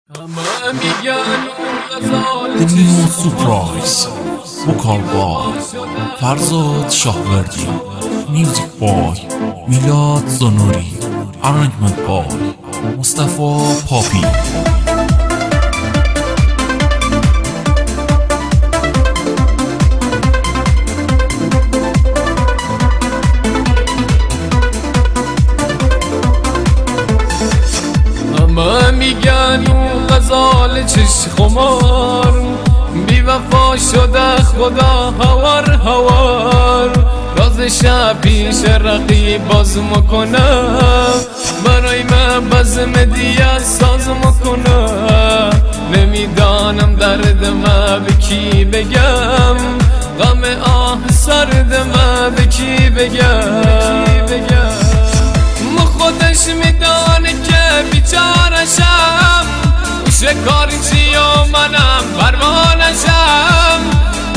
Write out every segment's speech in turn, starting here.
The New Surprise Vocal by Farzad Shahverdi, Music by Milad Zanuri, Arrangement by Mustafa Papi. میگن اون غزال چش خمار بی وفا شده خدا هوار هوار راز شب پیش رقیب باز میکنه برای من بزم دیگه ساز میکنه نمیدانم درد من به کی بگم غم آه سرد من به کی بگم خودش میدانه که بیچارشم شکاری چی و منم پروانشم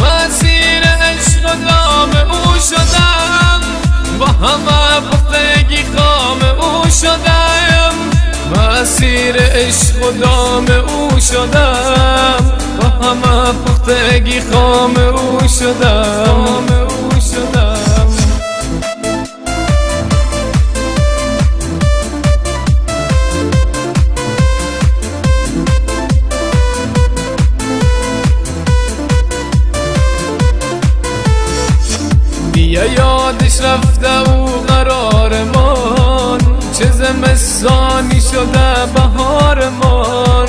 مسیر عشق و دام او شدم با همه پختگی خام او شدم مسیر عشق و دام او شدم با همه پختگی خام او شدم دیگه یادش رفته او قرارمان چه زمستانی شده بهارمان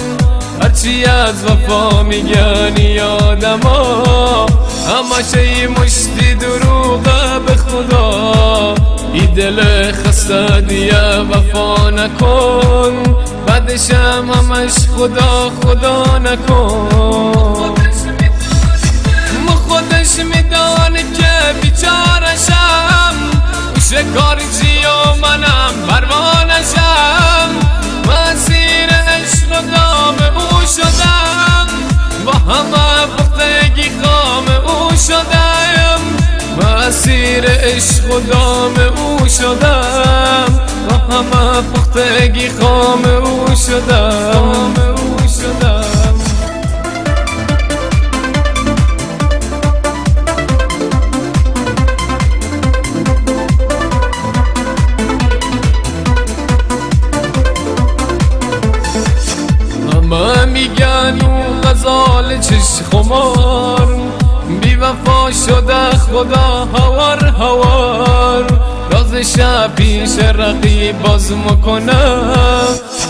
هرچی از وفا میگن یادم ها همشه مشتی دروغه به خدا ای دل خسته دیگه وفا نکن بعدشم همش خدا نکن خودش میدانه که بیچارشم شکاری چی و منم پروانشم مسیر عشق و دام او شدم با همه پختگی خام او شدم مسیر عشق و دام او شدم با همه پختگی خام او شدم میگن اون غزال چش خمار بی وفا شده خدا هوار راز شب پیش رقیب باز میکنه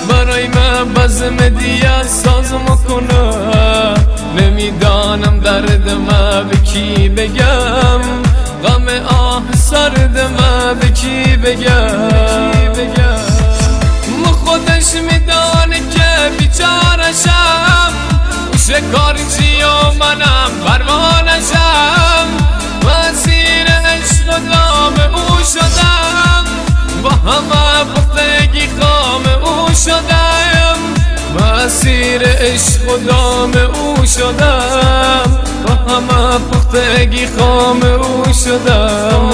برای من بزم دیگه ساز میکنه نمیدانم درد من به کی بگم غم آه سرد من به کی بگم خودش میدانه که بیچارشم شکاری چی و منم پروانشم مسیر عشق و دام او شدم با همه پختگی خام او شدم مسیر عشق و دام او شدم با همه پختگی خام او شدم